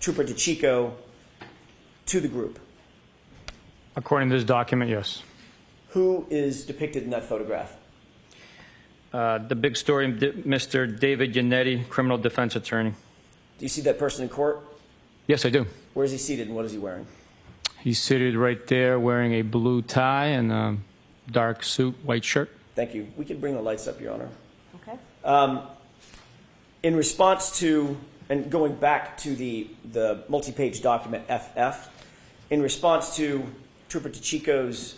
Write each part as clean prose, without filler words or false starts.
Trooper DeChico to the group? According to this document, yes. Who is depicted in that photograph? The big story, Mr. David Yannetti, criminal defense attorney. Do you see that person in court? Yes, I do. Where is he seated and what is he wearing? He's seated right there wearing a blue tie and a dark suit, white shirt. Thank you. We could bring the lights up, Your Honor. Okay. In response to, and going back to the multi-page document FF, in response to Trooper DeChico's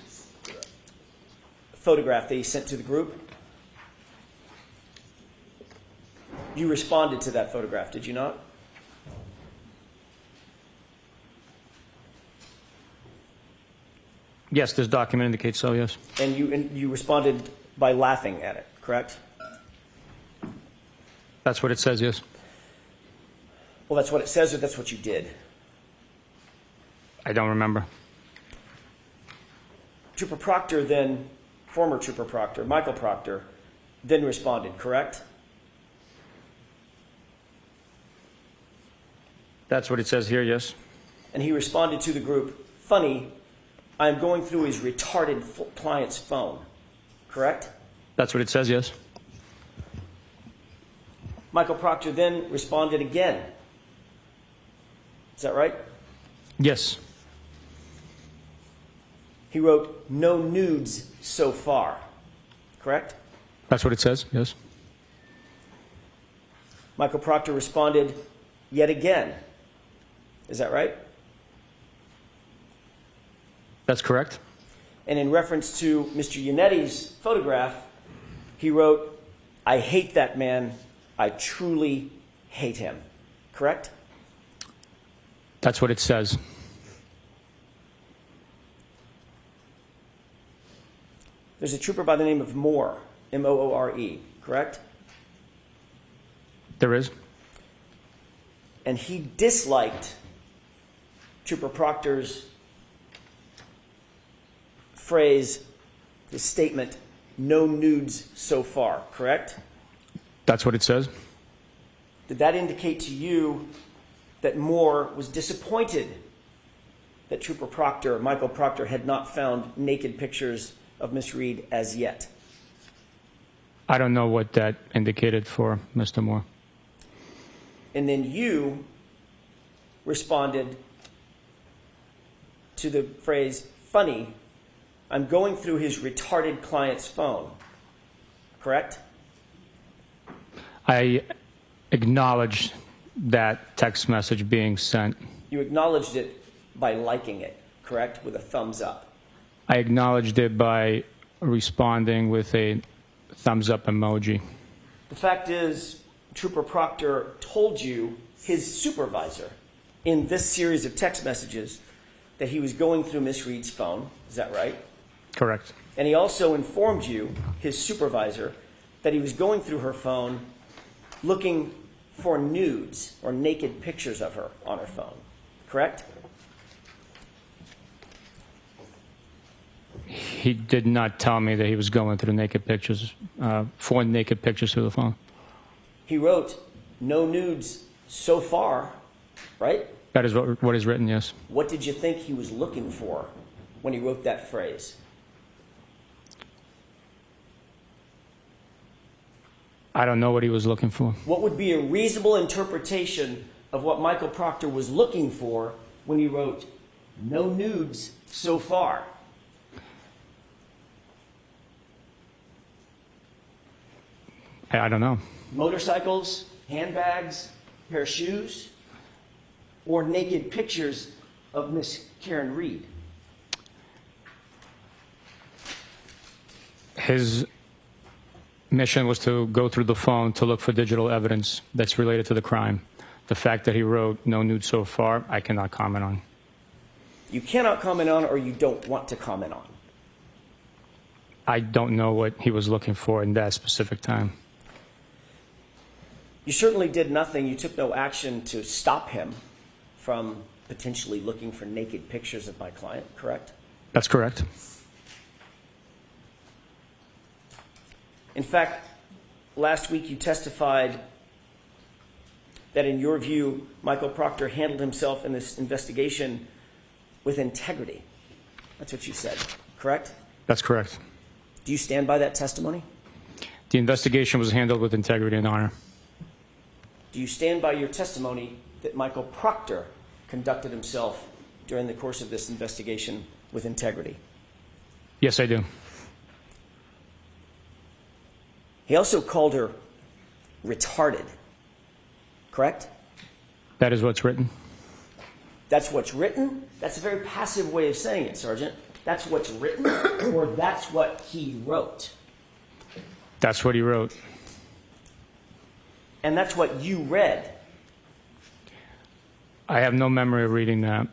photograph that he sent to the group, you responded to that photograph, did you not? Yes, this document indicates so, yes. And you responded by laughing at it, correct? That's what it says, yes. Well, that's what it says, or that's what you did? I don't remember. Trooper Proctor then, former Trooper Proctor, Michael Proctor, then responded, correct? That's what it says here, yes. And he responded to the group, funny, I'm going through his retarded client's phone, correct? That's what it says, yes. Michael Proctor then responded again. Is that right? Yes. He wrote, no nudes so far, correct? That's what it says, yes. Michael Proctor responded yet again. Is that right? That's correct. And in reference to Mr. Yannetti's photograph, he wrote, I hate that man. I truly hate him. Correct? That's what it says. There's a trooper by the name of Moore, M-O-O-R-E, correct? There is. And he disliked Trooper Proctor's phrase, his statement, no nudes so far, correct? That's what it says. Did that indicate to you that Moore was disappointed that Trooper Proctor, Michael Proctor, had not found naked pictures of Miss Reed as yet? I don't know what that indicated for Mr. Moore. And then you responded to the phrase, funny, I'm going through his retarded client's phone, correct? I acknowledged that text message being sent. You acknowledged it by liking it, correct? With a thumbs up. I acknowledged it by responding with a thumbs up emoji. The fact is, Trooper Proctor told you, his supervisor, in this series of text messages, that he was going through Miss Reed's phone. Is that right? Correct. And he also informed you, his supervisor, that he was going through her phone looking for nudes or naked pictures of her on her phone. Correct? He did not tell me that he was going through naked pictures, for naked pictures through the phone. He wrote, no nudes so far, right? That is what is written, yes. What did you think he was looking for when he wrote that phrase? I don't know what he was looking for. What would be a reasonable interpretation of what Michael Proctor was looking for when he wrote, no nudes so far? I don't know. Motorcycles, handbags, pair of shoes, or naked pictures of Miss Karen Reed? His mission was to go through the phone to look for digital evidence that's related to the crime. The fact that he wrote no nude so far, I cannot comment on. You cannot comment on, or you don't want to comment on? I don't know what he was looking for in that specific time. You certainly did nothing. You took no action to stop him from potentially looking for naked pictures of my client, correct? That's correct. In fact, last week you testified that in your view, Michael Proctor handled himself in this investigation with integrity. That's what you said, correct? That's correct. Do you stand by that testimony? The investigation was handled with integrity and honor. Do you stand by your testimony that Michael Proctor conducted himself during the course of this investigation with integrity? Yes, I do. He also called her retarded, correct? That is what's written. That's what's written? That's a very passive way of saying it, Sergeant. That's what's written, or that's what he wrote? That's what he wrote. And that's what you read? I have no memory of reading that.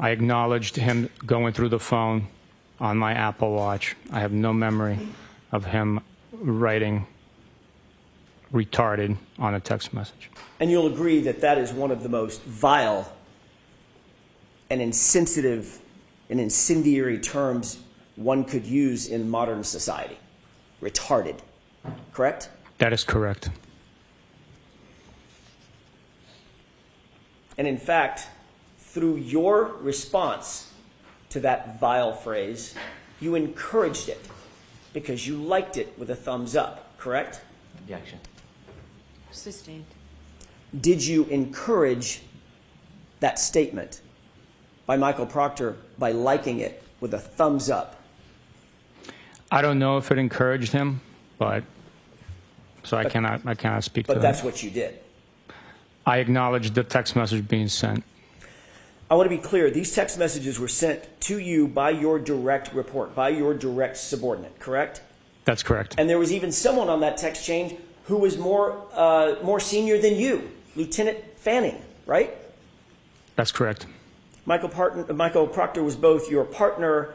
I acknowledged him going through the phone on my Apple Watch. I have no memory of him writing retarded on a text message. And you'll agree that that is one of the most vile and insensitive and incendiary terms one could use in modern society. Retarded, correct? That is correct. And in fact, through your response to that vile phrase, you encouraged it because you liked it with a thumbs up, correct? Objection. Sustained. Did you encourage that statement by Michael Proctor by liking it with a thumbs up? I don't know if it encouraged him, but so I cannot speak to that. But that's what you did. I acknowledged the text message being sent. I want to be clear. These text messages were sent to you by your direct report, by your direct subordinate, correct? That's correct. And there was even someone on that text chain who was more senior than you, Lieutenant Fanning, right? That's correct. Michael Proctor was both your partner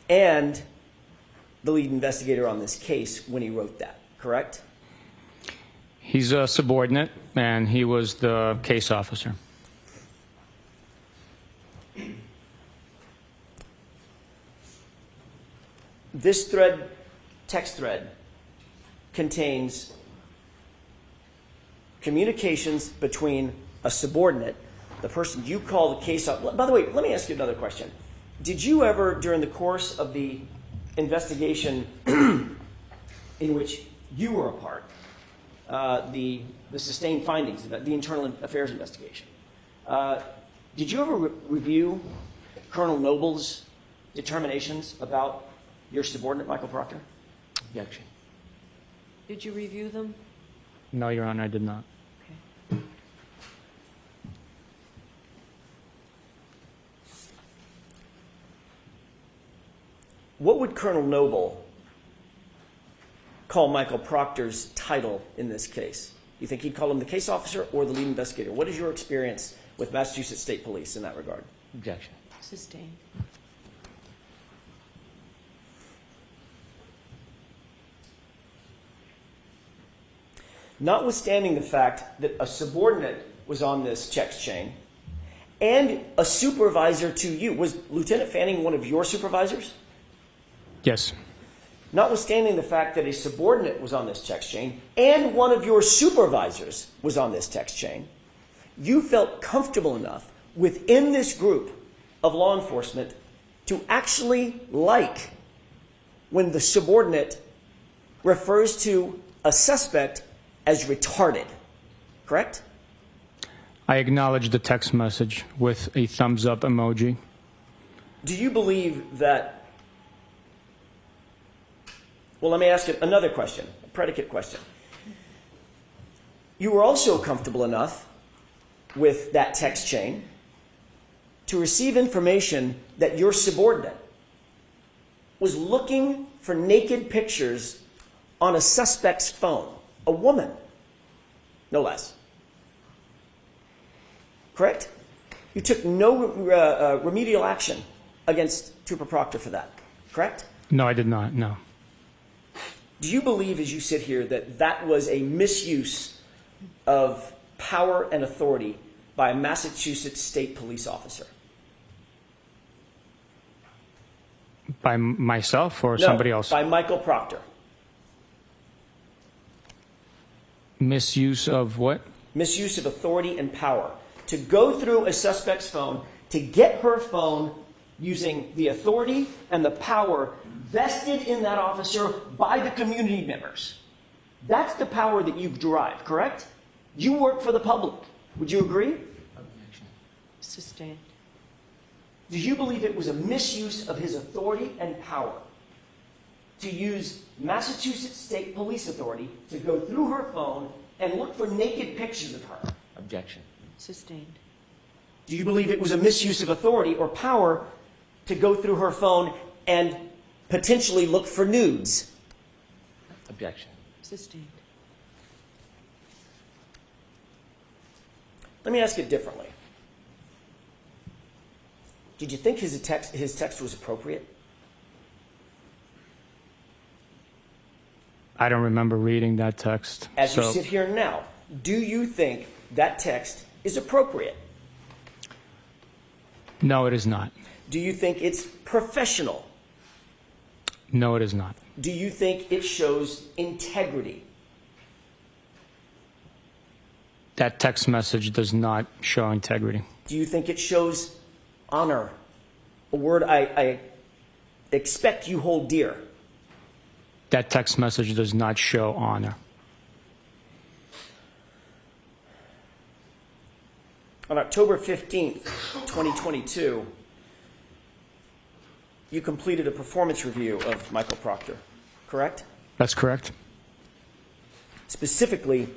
and the lead investigator on this case when he wrote that, correct? He's a subordinate, and he was the case officer. This thread, text thread, contains communications between a subordinate, the person you call the case officer. By the way, let me ask you another question. Did you ever, during the course of the investigation in which you were a part, the sustained findings, the internal affairs investigation, did you ever review Colonel Noble's determinations about your subordinate, Michael Proctor? Objection. Did you review them? No, Your Honor, I did not. Okay. What would Colonel Noble call Michael Proctor's title in this case? You think he'd call him the case officer or the lead investigator? What is your experience with Massachusetts State Police in that regard? Objection. Sustained. Notwithstanding the fact that a subordinate was on this text chain and a supervisor to you, was Lieutenant Fanning one of your supervisors? Yes. Notwithstanding the fact that a subordinate was on this text chain and one of your supervisors was on this text chain, you felt comfortable enough within this group of law enforcement to actually like when the subordinate refers to a suspect as retarded, correct? I acknowledged the text message with a thumbs up emoji. Do you believe that? Well, let me ask you another question, a predicate question. You were also comfortable enough with that text chain to receive information that your subordinate was looking for naked pictures on a suspect's phone, a woman, no less. Correct? You took no remedial action against Trooper Proctor for that, correct? No, I did not, no. Do you believe, as you sit here, that that was a misuse of power and authority by a Massachusetts State Police officer? By myself or No, somebody else? by Michael Proctor. Misuse of what? misuse of authority and power, to go through a suspect's phone, to get her phone using the authority and the power vested in that officer by the community members. That's the power that you derive, correct? You work for the public. Would you agree? Sustained. Do you believe it was a misuse of his authority and power to use Massachusetts State Police Authority to go through her phone and look for naked pictures of her? Objection. Sustained. Do you believe it was a misuse of authority or power to go through her phone and potentially look for nudes? Objection. Sustained. Let me ask it differently. Did you think his text was appropriate? I don't remember reading that text. As you sit here now, do you think that text is appropriate? No, it is not. Do you think it's professional? No, it is not. Do you think it shows integrity? That text message does not show integrity. Do you think it shows honor? A word I expect you hold dear. That text message does not show honor. On October 15th, 2022, you completed a performance review of Michael Proctor, correct? That's correct. Specifically,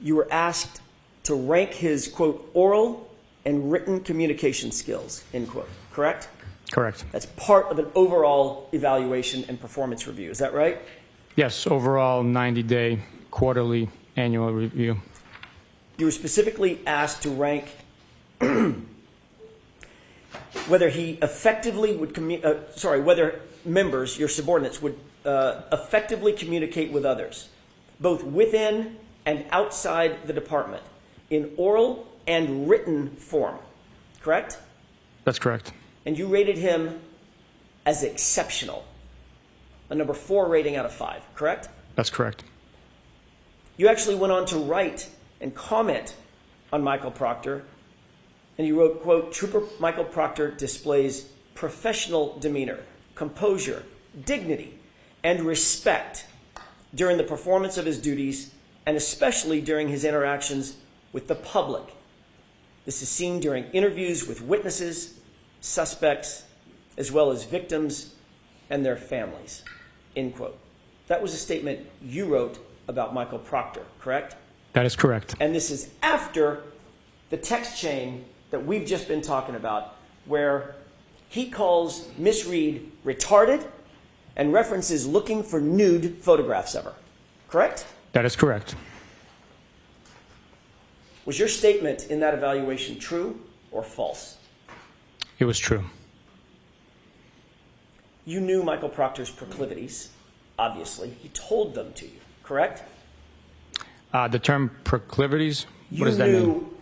you were asked to rank his, quote, oral and written communication skills, end quote, correct? Correct. That's part of an overall evaluation and performance review, is that right? Yes, overall 90-day, quarterly, annual review. You were specifically asked to rank whether he effectively would whether members, your subordinates, would effectively communicate with others, both within and outside the department, in oral and written form, correct? That's correct. And you rated him as exceptional, a number 4 rating out of 5, correct? That's correct. You actually went on to write and comment on Michael Proctor, and you wrote, quote, Trooper Michael Proctor displays professional demeanor, composure, dignity, and respect during the performance of his duties, and especially during his interactions with the public. This is seen during interviews with witnesses, suspects, as well as victims and their families, end quote. That was a statement you wrote about Michael Proctor, correct? That is correct. And this is after the text chain that we've just been talking about, where he calls Miss Reed retarded and references looking for nude photographs of her, correct? That is correct. Was your statement in that evaluation true or false? It was true. You knew Michael Proctor's proclivities, obviously. He told them to you, correct? The term proclivities, what does that You mean? knew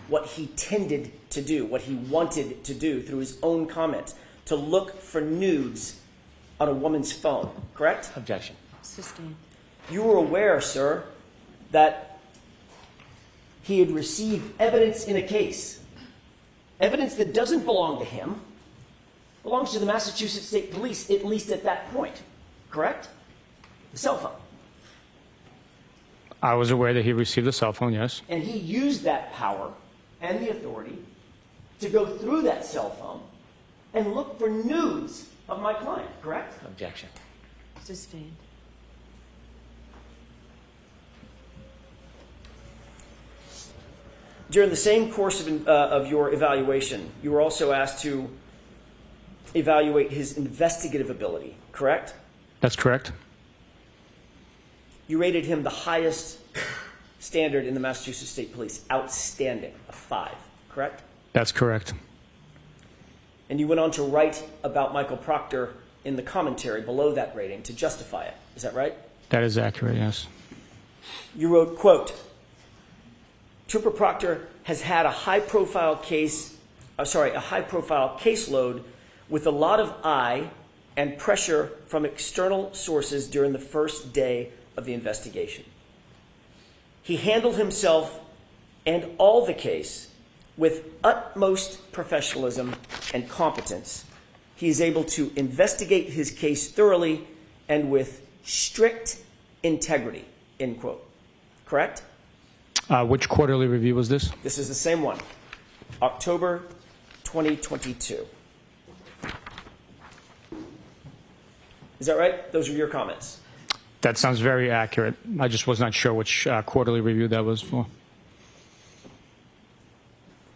what he tended to do, what he wanted to do through his own comments, to look for nudes on a woman's phone, correct? Objection. Sustained. You were aware, sir, that he had received evidence in a case, evidence that doesn't belong to him, belongs to the Massachusetts State Police, at least at that point, correct? The cell phone. I was aware that he received a cell phone, yes. And he used that power and the authority to go through that cell phone and look for nudes of my client, correct? Objection. Sustained. During the same course of your evaluation, you were also asked to evaluate his investigative ability, correct? That's correct. You rated him the highest standard in the Massachusetts State Police, outstanding, a 5, correct? That's correct. And you went on to write about Michael Proctor in the commentary below that rating to justify it. Is that right? That is accurate, yes. You wrote, quote, Trooper Proctor has had a high-profile caseload with a lot of eye and pressure from external sources during the first day of the investigation. He handled himself and all the case with utmost professionalism and competence. He is able to investigate his case thoroughly and with strict integrity, end quote. Correct? Which quarterly review was this? This is the same one, October 2022. Is that right? Those are your comments. That sounds very accurate. I just was not sure which quarterly review that was for.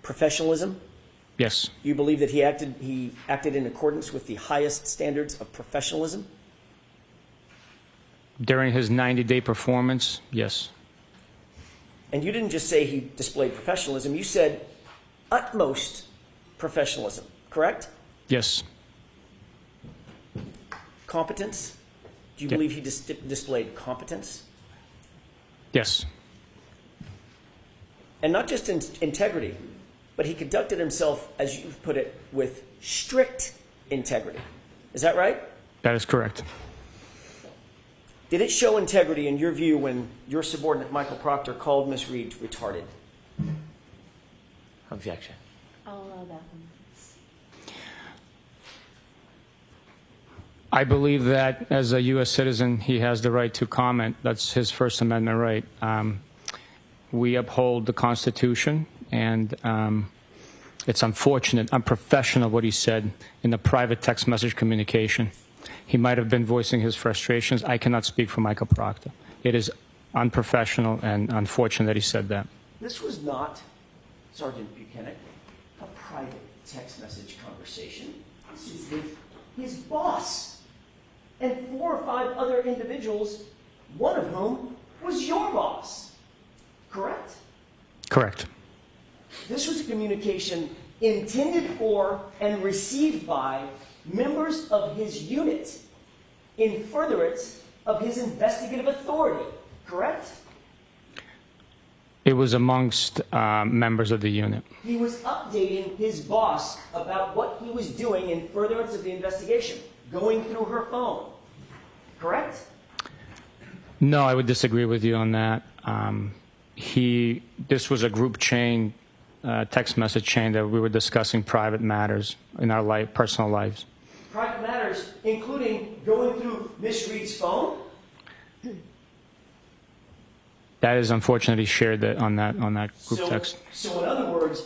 Professionalism. Yes. You believe that he acted in accordance with the highest standards of professionalism? During his 90-day performance, yes. And you didn't just say he displayed professionalism. You said utmost professionalism, correct? Yes. Competence? Do you Yeah. believe he displayed competence? Yes. And not just integrity, but he conducted himself, as you put it, with strict integrity. Is that right? That is correct. Did it show integrity in your view when your subordinate Michael Proctor called Miss Reed retarded? Objection. I'll allow that one. I believe that as a U.S. citizen, he has the right to comment. That's his First Amendment right. We uphold the Constitution, and it's unfortunate, unprofessional what he said in the private text message communication. He might have been voicing his frustrations. I cannot speak for Michael Proctor. It is unprofessional and unfortunate that he said that. This was not, Sergeant Bukhenik, a private text message conversation. This was with his boss and 4 or 5 other individuals, one of whom was your boss. Correct? Correct. This was a communication intended for and received by members of his unit in furtherance of his investigative authority. Correct? It was amongst members of the unit. He was updating his boss about what he was doing in furtherance of the investigation, going through her phone. Correct? No, I would disagree with you on that. This was a group chain, text message chain that we were discussing private matters in our personal lives. Private matters, including going through Miss Reed's phone? That is unfortunate he shared that on that group text. So in other words,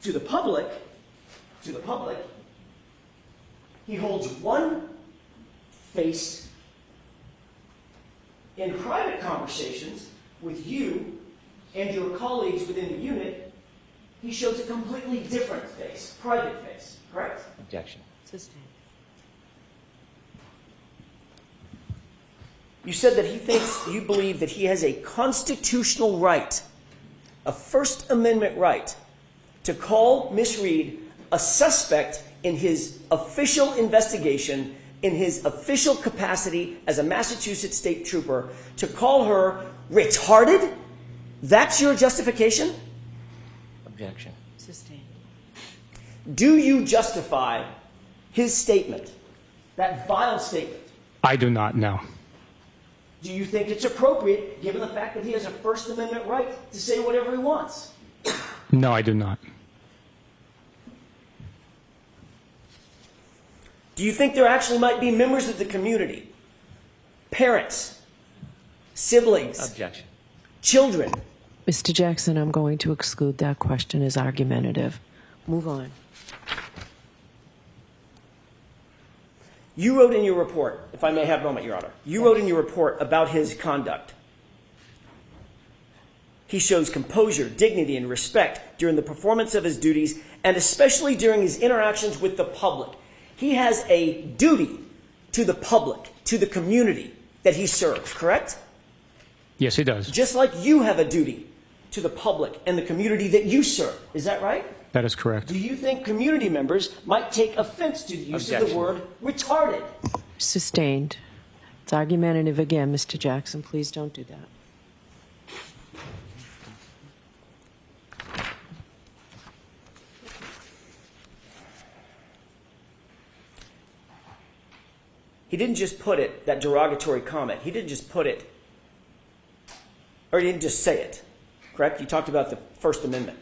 to the public, he holds one face in private conversations with you and your colleagues within the unit. He shows a completely different face, private face, correct? Objection. Sustained. You said that you believe that he has a constitutional right, a First Amendment right, to call Miss Reed a suspect in his official investigation, in his official capacity as a Massachusetts state trooper, to call her retarded? That's your justification? Objection. Sustained. Do you justify his statement, that vile statement? I do not know. Do you think it's appropriate, given the fact that he has a First Amendment right to say whatever he wants? No, I do not. Do you think there actually might be members of the community, parents, siblings, Objection. children? Mr. Jackson, I'm going to exclude that question as argumentative. Move on. You wrote in your report, if I may have a moment, Your Honor, you wrote in your report about his conduct. He shows composure, dignity, and respect during the performance of his duties, and especially during his interactions with the public. He has a duty to the public, to the community that he serves, correct? Yes, he does. Just like you have a duty to the public and the community that you serve. Is that right? That is correct. Do you think community members might take offense to the use of the Objection. word retarded? Sustained. It's argumentative again, Mr. Jackson. Please don't do that. He didn't just put it, that derogatory comment, he didn't just put it Or you didn't just say it, correct? You talked about the First Amendment.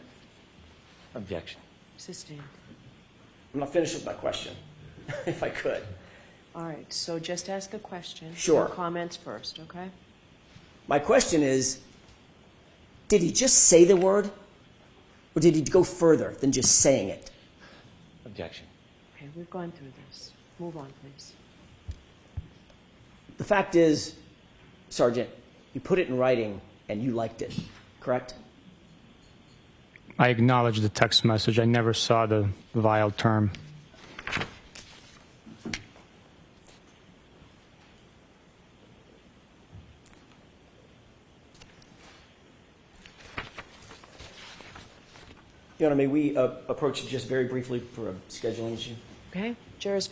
Objection. Sustained. I'm not finished with my question, if I could. All right, so just ask a question. Sure. No comments first, okay? My question is, did he just say the word? Or did he go further than just saying it? Objection. Okay, we've gone through this. Move on, please. The fact is, Sergeant, you put it in writing and you liked it, correct? I acknowledge the text message. I never saw the vile term. Your Honor, may we approach it just very briefly for a scheduling issue? Okay, jurors, feel